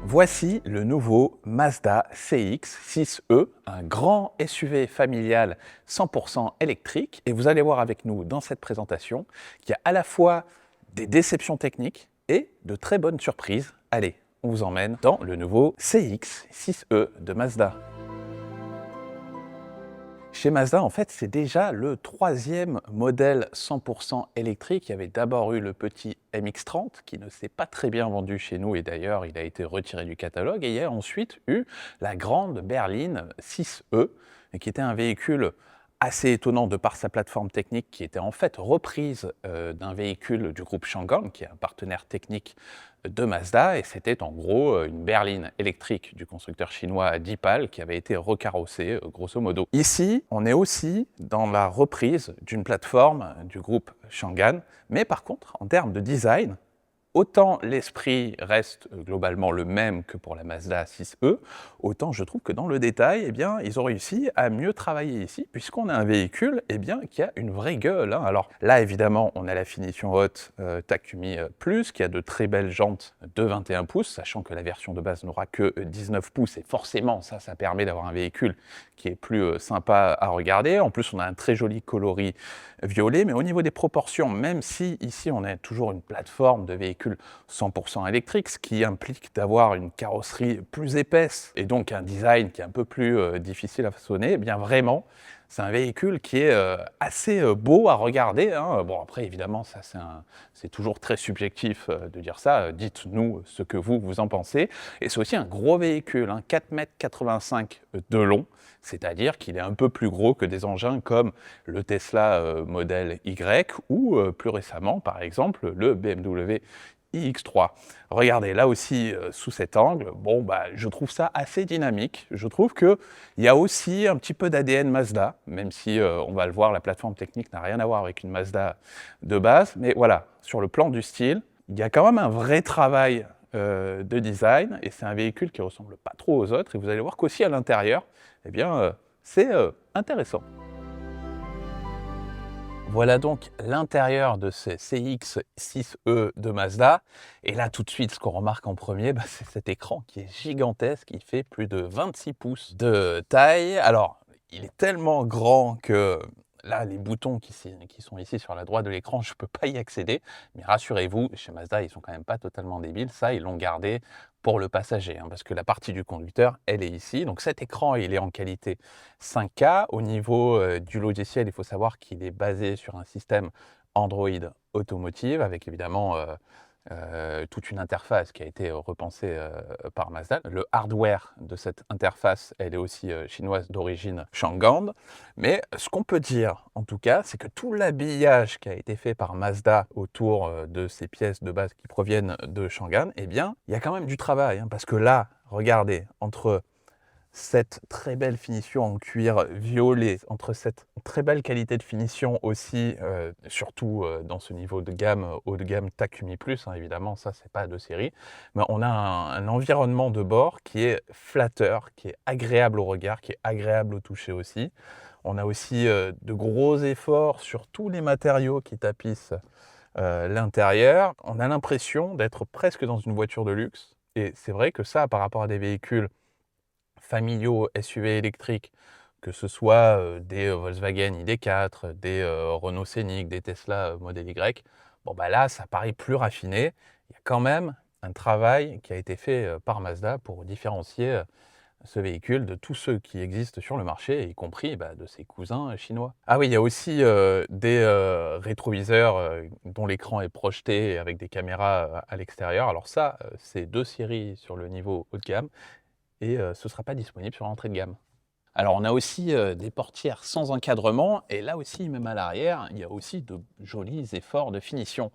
Voici le nouveau Mazda CX-6e, un grand SUV familial 100% électrique. Et vous allez voir avec nous dans cette présentation qu'il y a à la fois des déceptions techniques et de très bonnes surprises. Allez, on vous emmène dans le nouveau CX-6e de Mazda. Chez Mazda, en fait, c'est déjà le troisième modèle 100% électrique. Il y avait d'abord eu le petit MX-30 qui ne s'est pas très bien vendu chez nous et d'ailleurs il a été retiré du catalogue. Et il y a ensuite eu la grande berline 6e qui était un véhicule assez étonnant de par sa plateforme technique qui était en fait reprise d'un véhicule du groupe Changan qui est un partenaire technique de Mazda et c'était en gros une berline électrique du constructeur chinois Deepal qui avait été recarrossée grosso modo. Ici, on est aussi dans la reprise d'une plateforme du groupe Changan, mais par contre, en termes de design, autant l'esprit reste globalement le même que pour la Mazda 6e, autant je trouve que dans le détail, eh bien, ils ont réussi à mieux travailler ici, puisqu'on a un véhicule eh bien, qui a une vraie gueule. Hein. Alors là, évidemment, on a la finition haute Takumi Plus, qui a de très belles jantes de 21 pouces, sachant que la version de base n'aura que 19 pouces, et forcément, ça permet d'avoir un véhicule qui est plus sympa à regarder. En plus, on a un très joli coloris violet, mais au niveau des proportions, même si ici, on a toujours une plateforme de véhicule 100% électrique, ce qui implique d'avoir une carrosserie plus épaisse et donc un design qui est un peu plus difficile à façonner, eh bien vraiment, c'est un véhicule qui est assez beau à regarder. Hein. Bon, après, évidemment, ça c'est toujours très subjectif de dire ça. Dites-nous ce que vous en pensez. Et c'est aussi un gros véhicule, hein, 4,85 m de long, c'est-à-dire qu'il est un peu plus gros que des engins comme le Tesla modèle Y ou plus récemment, par exemple, le BMW iX3. Regardez, là aussi, sous cet angle, bon, bah, je trouve ça assez dynamique. Je trouve qu'il y a aussi un petit peu d'ADN Mazda, même si, on va le voir, la plateforme technique n'a rien à voir avec une Mazda de base. Mais voilà, sur le plan du style, il y a quand même un vrai travail de design, et c'est un véhicule qui ne ressemble pas trop aux autres. Et vous allez voir qu'aussi à l'intérieur, eh bien, c'est intéressant. Voilà donc l'intérieur de ce CX-6e de Mazda. Et là, tout de suite, ce qu'on remarque en premier, bah, c'est cet écran qui est gigantesque. Il fait plus de 26 pouces de taille. Alors, il est tellement grand que là, les boutons qui sont ici sur la droite de l'écran, je ne peux pas y accéder. Mais rassurez-vous, chez Mazda, ils sont quand même pas totalement débiles. Ça, ils l'ont gardé pour le passager, hein, parce que la partie du conducteur, elle est ici. Donc cet écran, il est en qualité 5K. Au niveau du logiciel, il faut savoir qu'il est basé sur un système Android Automotive, avec évidemment toute une interface qui a été repensée par Mazda. Le hardware de cette interface, elle est aussi chinoise d'origine Changan. Mais ce qu'on peut dire, en tout cas, c'est que tout l'habillage qui a été fait par Mazda autour de ces pièces de base qui proviennent de Changan, eh bien, il y a quand même du travail. Hein, parce que là, regardez, entre cette très belle finition en cuir violet, entre cette très belle qualité de finition aussi, surtout dans ce niveau de gamme, haut de gamme Takumi Plus, hein, évidemment, ça c'est pas de série, mais on a un environnement de bord qui est flatteur, qui est agréable au regard, qui est agréable au toucher aussi. On a aussi de gros efforts sur tous les matériaux qui tapissent l'intérieur. On a l'impression d'être presque dans une voiture de luxe, et c'est vrai que ça, par rapport à des véhicules familiaux SUV électriques, que ce soit des Volkswagen ID4, des Renault Scénic, des Tesla Model Y, bon bah là, ça paraît plus raffiné. Il y a quand même un travail qui a été fait par Mazda pour différencier ce véhicule de tous ceux qui existent sur le marché, y compris bah, de ses cousins chinois. Ah oui, il y a aussi des rétroviseurs dont l'écran est projeté avec des caméras à l'extérieur. Alors ça, c'est 2 séries sur le niveau haut de gamme, et ce ne sera pas disponible sur l'entrée de gamme. Alors on a aussi des portières sans encadrement, et là aussi, même à l'arrière, il y a aussi de jolis efforts de finition.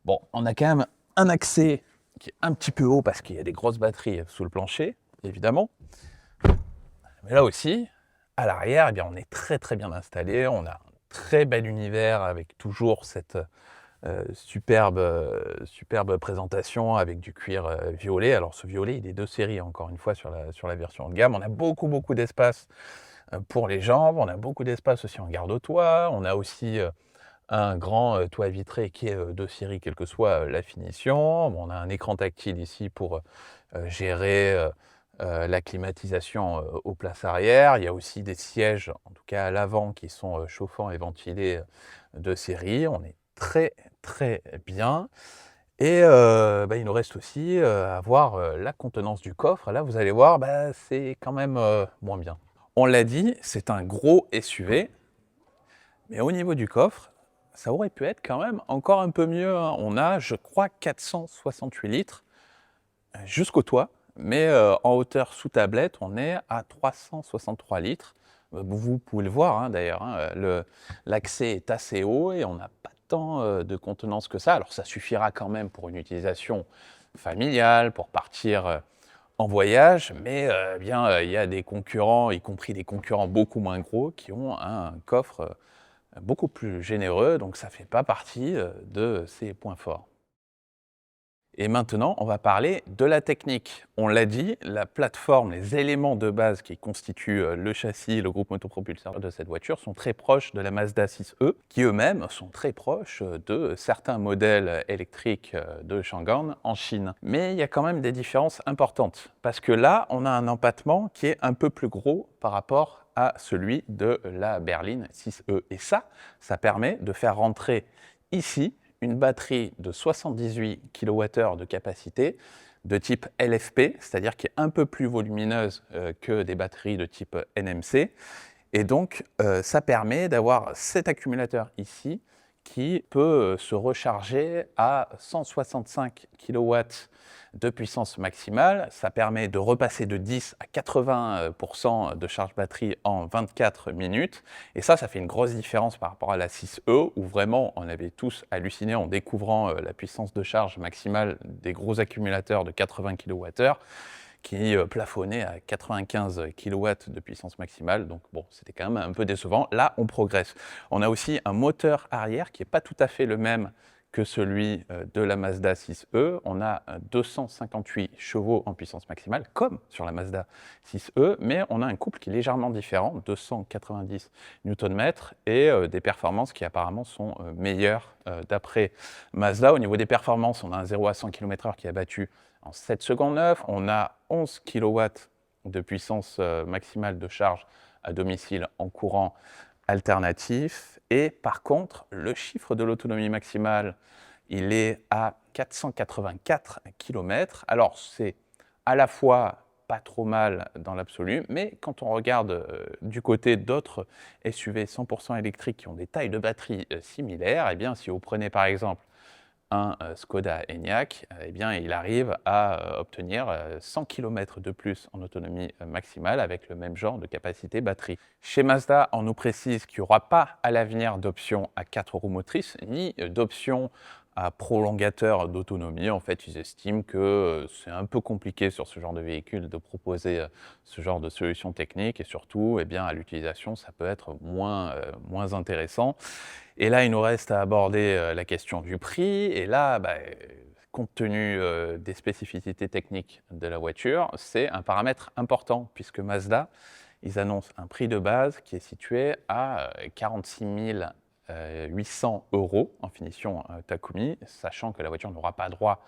Bon, on a quand même un accès qui est un petit peu haut parce qu'il y a des grosses batteries sous le plancher, évidemment. Mais là aussi, à l'arrière, eh bien, on est très très bien installé, on a un très bel univers avec toujours cette superbe présentation avec du cuir violet. Alors ce violet, il est de série, encore une fois, sur la version haut de gamme. On a beaucoup d'espace pour les jambes, on a beaucoup d'espace aussi en garde-toit, on a aussi un grand toit vitré qui est de série, quelle que soit la finition. Bon, on a un écran tactile ici pour gérer la climatisation aux places arrière. Il y a aussi des sièges, en tout cas à l'avant, qui sont chauffants et ventilés de série. On est très, très bien. Et il nous reste aussi à voir la contenance du coffre. Là, vous allez voir, c'est quand même moins bien. On l'a dit, c'est un gros SUV, mais au niveau du coffre, ça aurait pu être quand même encore un peu mieux, hein. On a, je crois, 468 litres jusqu'au toit, mais en hauteur sous tablette, on est à 363 litres. Vous pouvez le voir, hein, d'ailleurs, hein, l'accès est assez haut et on n'a pas tant de contenance que ça. Alors ça suffira quand même pour une utilisation familiale, pour partir en voyage, mais il y a des concurrents, y compris des concurrents beaucoup moins gros, qui ont un coffre beaucoup plus généreux, donc ça ne fait pas partie de ses points forts. Et maintenant, on va parler de la technique. On l'a dit, la plateforme, les éléments de base qui constituent le châssis, le groupe motopropulseur de cette voiture sont très proches de la Mazda 6e, qui eux-mêmes sont très proches de certains modèles électriques de Changan en Chine. Mais il y a quand même des différences importantes, parce que là, on a un empattement qui est un peu plus gros par rapport à celui de la berline 6e. Et ça permet de faire rentrer ici une batterie de 78 kWh de capacité de type LFP, c'est-à-dire qui est un peu plus volumineuse que des batteries de type NMC. Et donc, ça permet d'avoir cet accumulateur ici qui peut se recharger à 165 kW de puissance maximale. Ça permet de repasser de 10 à 80% de charge batterie en 24 minutes. Et ça fait une grosse différence par rapport à la 6e, où vraiment on avait tous halluciné en découvrant la puissance de charge maximale des gros accumulateurs de 80 kWh qui plafonnait à 95 kW de puissance maximale, donc bon, c'était quand même un peu décevant. Là, on progresse. On a aussi un moteur arrière qui n'est pas tout à fait le même que celui de la Mazda 6e. On a 258 chevaux en puissance maximale, comme sur la Mazda 6e, mais on a un couple qui est légèrement différent, 290 Nm, et des performances qui apparemment sont meilleures d'après Mazda. Au niveau des performances, on a un 0 à 100 km/h qui est battu en 7 secondes 9, on a 11 kW de puissance maximale de charge à domicile en courant alternatif. Et par contre, le chiffre de l'autonomie maximale, il est à 484 km. Alors c'est à la fois pas trop mal dans l'absolu, mais quand on regarde du côté d'autres SUV 100% électriques qui ont des tailles de batterie similaires, eh bien si vous prenez par exemple un Skoda Enyaq, eh bien, il arrive à obtenir 100 km de plus en autonomie maximale avec le même genre de capacité batterie. Chez Mazda, on nous précise qu'il n'y aura pas à l'avenir d'option à 4 roues motrices, ni d'option à prolongateur d'autonomie. En fait, ils estiment que c'est un peu compliqué sur ce genre de véhicule de proposer ce genre de solution technique et surtout, eh bien, à l'utilisation, ça peut être moins intéressant. Et là, il nous reste à aborder la question du prix. Et là, compte tenu des spécificités techniques de la voiture, c'est un paramètre important puisque Mazda, ils annoncent un prix de base qui est situé à 46 800 € en finition Takumi, sachant que la voiture n'aura pas droit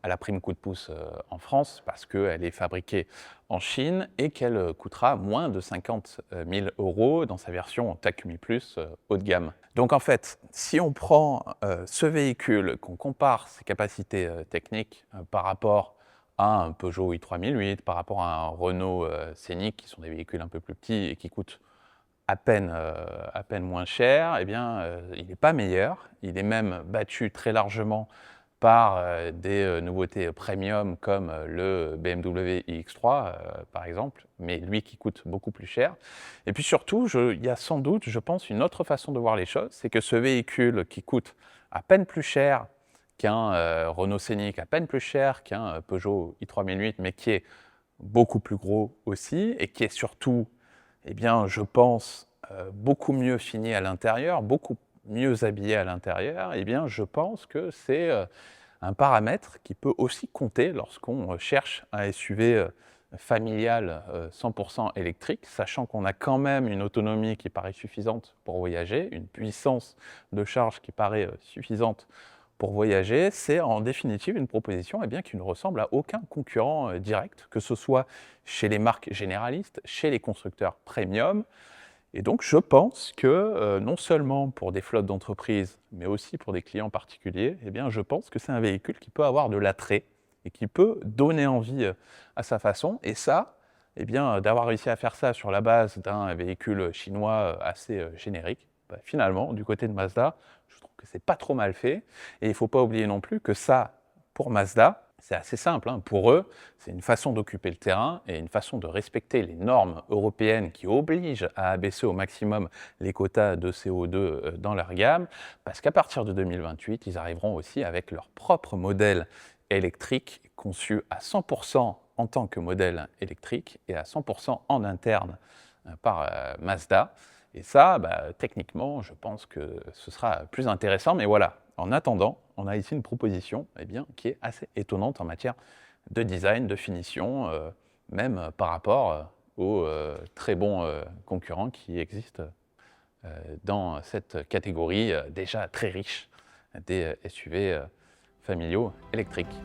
à la prime coup de pouce en France parce qu'elle est fabriquée en Chine et qu'elle coûtera moins de 50 000 € dans sa version Takumi Plus haut de gamme. Donc en fait, si on prend ce véhicule, qu'on compare ses capacités techniques par rapport à un Peugeot i3008, par rapport à un Renault Scénic, qui sont des véhicules un peu plus petits et qui coûtent à peine moins cher, eh bien, il n'est pas meilleur. Il est même battu très largement par des nouveautés premium comme le BMW iX3 par exemple, mais lui qui coûte beaucoup plus cher. Et puis surtout, il y a sans doute, je pense, une autre façon de voir les choses, c'est que ce véhicule qui coûte à peine plus cher qu'un Renault Scénic, à peine plus cher qu'un Peugeot i3008, mais qui est beaucoup plus gros aussi, et qui est surtout, eh bien, je pense, beaucoup mieux fini à l'intérieur, beaucoup mieux habillé à l'intérieur, eh bien, je pense que c'est un paramètre qui peut aussi compter lorsqu'on cherche un SUV familial 100% électrique, sachant qu'on a quand même une autonomie qui paraît suffisante pour voyager, une puissance de charge qui paraît suffisante pour voyager, c'est en définitive une proposition eh bien, qui ne ressemble à aucun concurrent direct, que ce soit chez les marques généralistes, chez les constructeurs premium. Et donc je pense que non seulement pour des flottes d'entreprises, mais aussi pour des clients particuliers, eh bien, je pense que c'est un véhicule qui peut avoir de l'attrait et qui peut donner envie à sa façon. Et ça, eh bien, d'avoir réussi à faire ça sur la base d'un véhicule chinois assez générique, bah, finalement, du côté de Mazda, je trouve que c'est pas trop mal fait. Et il ne faut pas oublier non plus que ça, pour Mazda, c'est assez simple, hein. Pour eux, c'est une façon d'occuper le terrain et une façon de respecter les normes européennes qui obligent à abaisser au maximum les quotas de CO2 dans leur gamme, parce qu'à partir de 2028, ils arriveront aussi avec leur propre modèle électrique conçu à 100% en tant que modèle électrique et à 100% en interne par Mazda. Et ça, bah, techniquement, je pense que ce sera plus intéressant. Mais voilà, en attendant, on a ici une proposition eh bien, qui est assez étonnante en matière de design, de finition, même par rapport aux très bons concurrents qui existent dans cette catégorie déjà très riche des SUV familiaux électriques.